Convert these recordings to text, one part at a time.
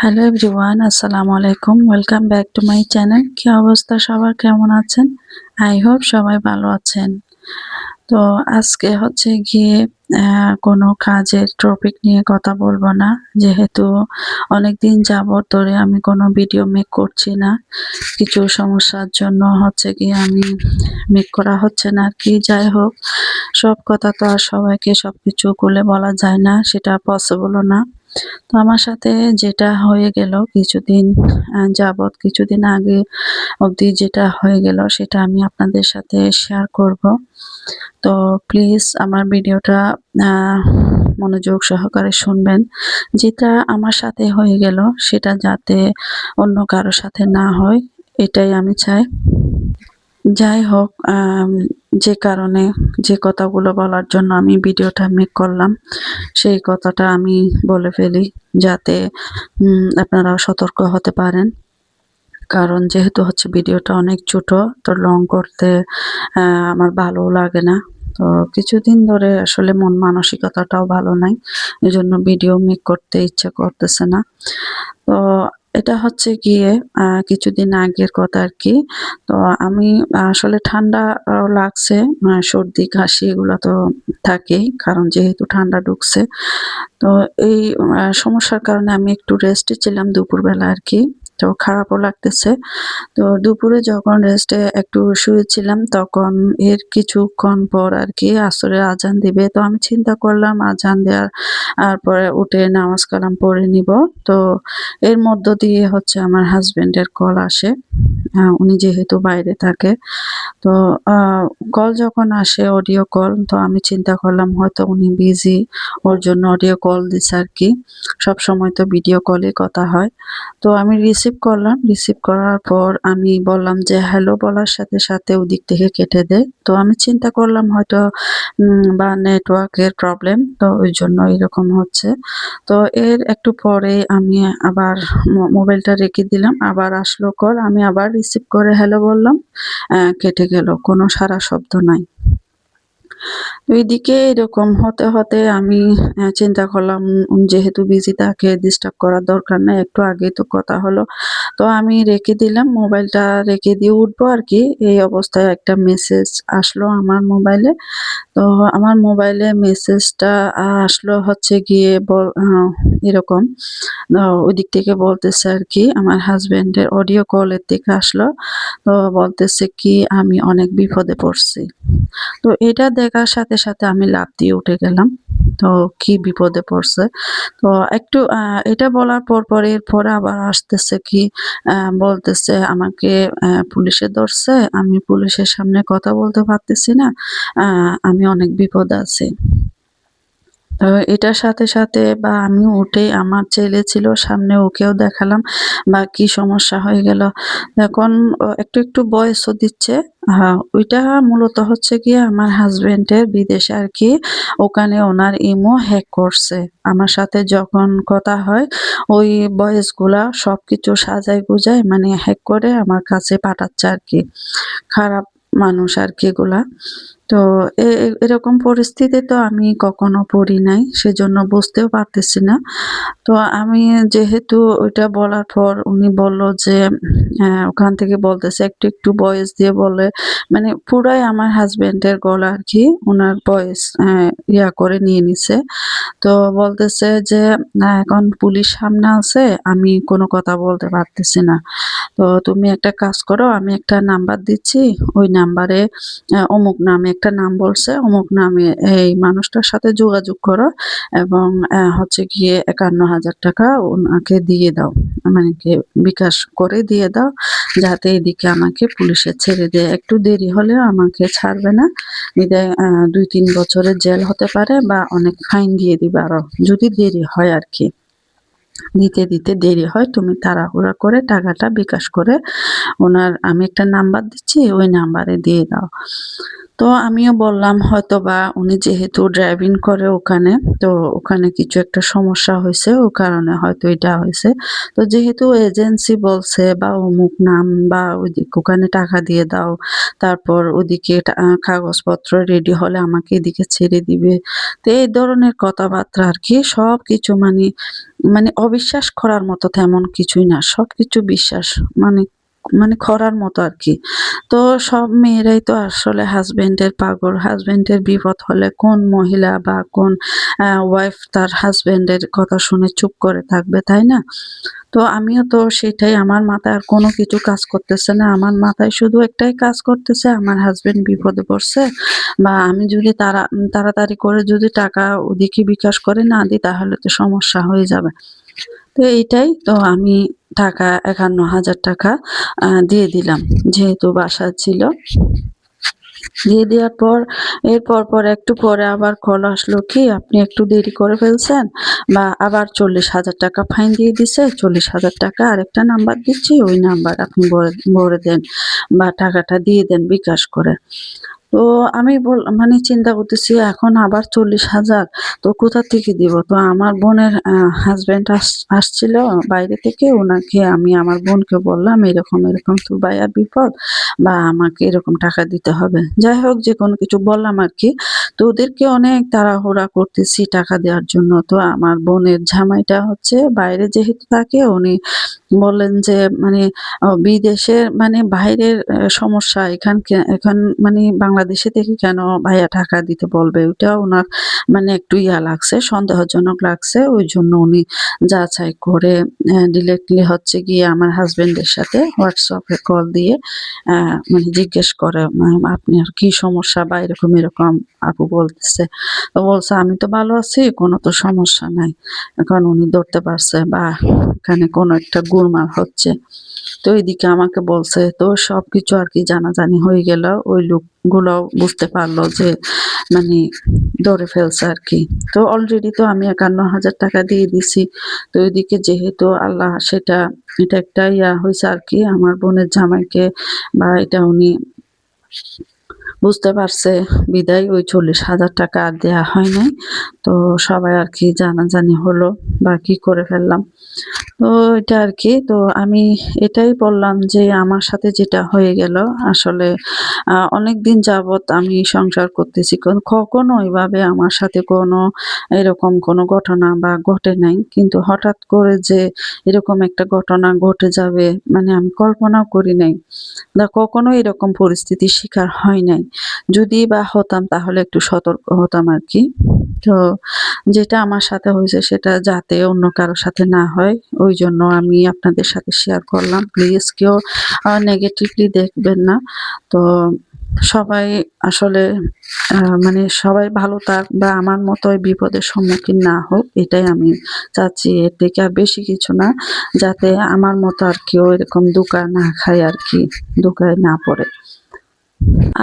Hello everyone, আসসালামু আলাইকুম। Welcome back to my channel. কি অবস্থা সবার, কেমন আছেন? আই হোপ সবাই ভালো আছেন। তো আজকে হচ্ছে গিয়ে কোনো কাজের টপিক নিয়ে কথা বলবো না। যেহেতু অনেকদিন যাবত ধরে আমি কোনো ভিডিও মেক করছি না। কিছু সমস্যার জন্য হচ্ছে গিয়ে আমি মেক করা হচ্ছে না আরকি। যাই হোক, সব কথা তো আর সবাইকে সবকিছু খুলে বলা যায় না, সেটা পসিবলও না। তো আমার সাথে যেটা হয়ে গেল কিছুদিন যাবৎ, কিছুদিন আগে অবধি যেটা হয়ে গেল সেটা আমি আপনাদের সাথে শেয়ার করব। তো প্লিজ আমার ভিডিওটা আ মনোযোগ সহকারে শুনবেন। যেটা আমার সাথে হয়ে গেল সেটা যাতে অন্য কারো সাথে না হয়, এটাই আমি চাই। যাই হোক, যে কারণে যে কথাগুলো বলার জন্য আমি ভিডিওটা মেক করলাম, সেই কথাটা আমি বলে ফেলি যাতে আপনারাও সতর্ক হতে পারেন। কারণ যেহেতু হচ্ছে ভিডিওটা অনেক ছোট, তো লং করতে আ আমার ভালোও লাগে না। তো কিছুদিন ধরে আসলে মন মানসিকতাটাও ভালো নাই। এজন্য ভিডিও মেক করতে ইচ্ছা করতেছে না। তো এটা হচ্ছে গিয়ে কিছুদিন আগের কথা আরকি। তো আমি আসলে ঠান্ডা লাগছে, সর্দি, কাশি এগুলা তো থাকেই। কারণ যেহেতু ঠান্ডা ঢুকছে। তো এই সমস্যার কারণে আমি একটু রেস্টে ছিলাম দুপুরবেলা আরকি। তো খারাপও লাগতেছে। তো দুপুরে যখন রেস্টে একটু শুয়েছিলাম তখন এর কিছুক্ষণ পর আরকি আসরের আজান দিবে। তো আমি চিন্তা করলাম আজান দেওয়ার পরে উঠে নামাজ কালাম পড়ে নিব। তো এর মধ্য দিয়ে হচ্ছে আমার হাসব্যান্ডের কল আসে। উনি যেহেতু বাইরে থাকে। তো আ কল যখন আসে অডিও কল, তো আমি চিন্তা করলাম হয়তো উনি বিজি, ওর জন্য অডিও কল দিছে আরকি। সবসময় তো ভিডিও কলেই কথা হয়। তো আমি রিসিভ করলাম। রিসিভ করার পর আমি বললাম যে হ্যালো বলার সাথে, সাথে ওদিক থেকে কেটে দেয়। তো আমি চিন্তা করলাম হয়তো বা নেটওয়ার্কের প্রবলেম, তো ওইজন্য এরকম হচ্ছে। তো এর একটু পরে আমি আবার মোবাইলটা রেখে দিলাম। আবার আসলো কল। আমি আবার রিসিভ করে হ্যালো বললাম। কেটে গেল। কোনো সাড়া শব্দ নাই। এইদিকে এরকম হতে, হতে আমি চিন্তা করলাম যেহেতু বিজি তাকে ডিস্টার্ব করার দরকার নাই। একটু আগেই তো কথা হলো। তো আমি রেখে দিলাম। মোবাইলটা রেখে দিয়ে উঠবো আরকি। এই অবস্থায় একটা মেসেজ আসলো আমার মোবাইলে। তো আমার মোবাইলে মেসেজটা আসলো হচ্ছে গিয়ে এরকম। ওইদিক থেকে বলতেছে আরকি, আমার হাসব্যান্ডের অডিও কলের থেকে আসলো। তো বলতেছে কি আমি অনেক বিপদে পড়ছি। তো এটা দেখার সাথে, সাথে আমি লাফ দিয়ে উঠে গেলাম। তো কি বিপদে পড়ছে। তো একটু এটা বলার পর এরপরে আবার আসতেছে কি বলতেছে আমাকে পুলিশে ধরছে। আমি পুলিশের সামনে কথা বলতে পারতেছি না। আ আমি অনেক বিপদে আছি। তো এটার সাথে, সাথে বা আমি উঠেই আমার ছেলে ছিল সামনে, ওকেও দেখালাম বা কি সমস্যা হয়ে গেল। এখন একটু, একটু ভয়েসও দিচ্ছে। ওইটা মূলত হচ্ছে গিয়ে আমার হাসব্যান্ডের বিদেশে আরকি, ওখানে ওনার ইমো হ্যাক করছে। আমার সাথে যখন কথা হয় ওই ভয়েসগুলা সবকিছু সাজায় গুজায় মানে হ্যাক করে আমার কাছে পাঠাচ্ছে আরকি। খারাপ মানুষ আরকি এগুলা। তো এরকম পরিস্থিতি তো আমি কখনো পড়ি নাই। সেজন্য বুঝতেও পারতেছি না। তো আমি যেহেতু ওইটা বলার পর উনি বলল যে ওখান থেকে বলতেছে একটু, একটু ভয়েস দিয়ে বলে, মানে পুরাই আমার হাসব্যান্ডের গলা আরকি উনার ভয়েস ইয়া করে নিয়ে নিছে। তো বলতেছে যে এখন পুলিশ সামনে আছে, আমি কোনো কথা বলতে পারতেছি না। তো তুমি একটা কাজ করো, আমি একটা নাম্বার দিচ্ছি। ওই নাম্বারে অমুক নামে একটা নাম বলছে, অমুক নামে এই মানুষটার সাথে যোগাযোগ করো এবং হচ্ছে গিয়ে ৳৫১,০০০ উনাকে দিয়ে দাও। মানে কি বিকাশ করে দিয়ে দাও, যাতে এদিকে আমাকে পুলিশে ছেড়ে দেয়। একটু দেরি হলেও আমাকে ছাড়বে না। বিদায় ২-৩ বছরের জেল হতে পারে বা অনেক ফাইন দিয়ে দিবে আরো। যদি দেরি হয় আরকি। দিতে দেরি হয়, তুমি তাড়াহুড়া করে টাকাটা বিকাশ করে আমি একটা নাম্বার দিচ্ছি, ওই নাম্বারে দিয়ে দাও। তো আমিও বললাম হয়তোবা উনি যেহেতু ড্রাইভিং করে ওখানে, তো ওখানে কিছু একটা সমস্যা হইছে, ও কারণে হয়তো এটা হইছে। তো যেহেতু এজেন্সি বলছে বা অমুক নাম বা ওখানে টাকা দিয়ে দাও, তারপর ওদিকে কাগজপত্র রেডি হলে আমাকে এদিকে ছেড়ে দিবে। তো এই ধরনের কথাবার্তা আরকি সবকিছু মানে মানে অবিশ্বাস করার মতো তেমন কিছুই না। সবকিছু বিশ্বাস মানে করার মতো আরকি। তো সব মেয়েরাই তো আসলে হাসব্যান্ডের পাগল। হাসব্যান্ডের বিপদ হলে কোন মহিলা বা কোন ওয়াইফ তার হাসব্যান্ডের কথা শুনে চুপ করে থাকবে, তাই না? তো আমিও তো সেটাই, আমার মাথায় আর কোনো কিছু কাজ করতেছে না। আমার মাথায় শুধু একটাই কাজ করতেছে, আমার হাসব্যান্ড বিপদে পড়ছে বা আমি যদি তাড়াতাড়ি করে যদি টাকা ওদিকে বিকাশ করে না দিই তাহলে তো সমস্যা হয়ে যাবে। তো এইটাই তো আমি টাকা ৳৫১,০০০ দিয়ে দিলাম। যেহেতু বাসায় ছিল। দিয়ে দেওয়ার পর এর পরপর একটু পরে আবার কল আসলো কি, "আপনি একটু দেরি করে ফেলছেন" বা আবার ৳৪০,০০০ ফাইন দিয়ে দিছে। ৳৪০,০০০ আরেকটা নাম্বার দিচ্ছি, ওই নাম্বার আপনি ভরে দেন বা টাকাটা দিয়ে দেন বিকাশ করে। তো আমি মানে চিন্তা করতেছি এখন আবার ৪০,০০০ তো কোথা থেকে দিব? তো আমার বোনের হাসব্যান্ড আসছিল বাইরে থেকে, উনাকে আমি আমার বোনকে বললাম, "এরকম তোর ভাইয়ার বিপদ বা আমাকে এরকম টাকা দিতে হবে।" যাই হোক যেকোনো কিছু বললাম আরকি। তো ওদেরকে অনেক তাড়াহুড়া করতেছি টাকা দেওয়ার জন্য। তো আমার বোনের জামাইটা হচ্ছে বাইরে যেহেতু থাকে, উনি বললেন যে মানে বিদেশের মানে বাইরের সমস্যা এখন মানে বাংলাদেশে থেকে কেন ভাইয়া টাকা দিতে বলবে? ওইটা উনার মানে একটু লাগছে, সন্দেহজনক লাগছে। ওইজন্য উনি যাচাই করে ডিরেক্টলি হচ্ছে গিয়ে আমার হাসব্যান্ডের সাথে WhatsApp এ কল দিয়ে অ্যা মানে জিজ্ঞেস করে, আপনার কি সমস্যা?" বা এরকম আপু বলতেছে। তো বলছে, "আমি তো ভালো আছি, কোনো তো সমস্যা নাই।" এখন উনি ধরতে পারছে বা এখানে কোনো একটা গোলমাল হচ্ছে। তো এদিকে আমাকে বলছে। তো সবকিছু আরকি জানাজানি হয়ে গেল। ওই লোকগুলাও বুঝতে পারল যে মানে ধরে ফেলছে আরকি। তো অলরেডি তো আমি ৳৫১,০০০ দিয়ে দিছি। তো এদিকে যেহেতু আল্লাহ এটা একটা হইছে আরকি আমার বোনের জামাইকে বা এটা উনি বুঝতে পারছে বিদায় ওই ৳৪০,০০০ আর দেয়া হয় নাই। তো সবাই আরকি জানাজানি হলো বা কি করে ফেললাম। তো এটা আরকি। তো আমি এটাই বললাম যে আমার সাথে যেটা হয়ে গেল আসলে অনেকদিন যাবৎ আমি সংসার করতেছি। কখনো এভাবে আমার সাথে কোনো এরকম কোনো ঘটনা বা ঘটে নাই। কিন্তু হঠাৎ করে যে এরকম একটা ঘটনা ঘটে যাবে মানে আমি কল্পনাও করি নাই। কখনো এরকম পরিস্থিতির শিকার হয় নাই। যদি বা হতাম তাহলে একটু সতর্ক হতাম আরকি। তো যেটা আমার সাথে হয়েছে সেটা যাতে অন্য কারো সাথে না হয়, ওইজন্য আমি আপনাদের সাথে শেয়ার করলাম। প্লিজ কেউ নেগেটিভলি দেখবেন না। তো সবাই আসলে মানে সবাই ভালো থাক বা আমার মতোই বিপদের সম্মুখীন না হোক, এটাই আমি চাচ্ছি। এর থেকে আর বেশি কিছু না। যাতে আমার মতো আর কেউ এরকম ধোঁকা না খায় আরকি, ধোঁকায় না পড়ে।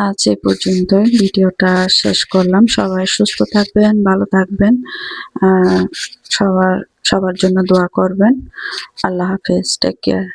আজ এ পর্যন্তই ভিডিওটা শেষ করলাম। সবাই সুস্থ থাকবেন, ভালো থাকবেন। আ সবার সবার জন্য দোয়া করবেন। আল্লাহ হাফেজ। Take care.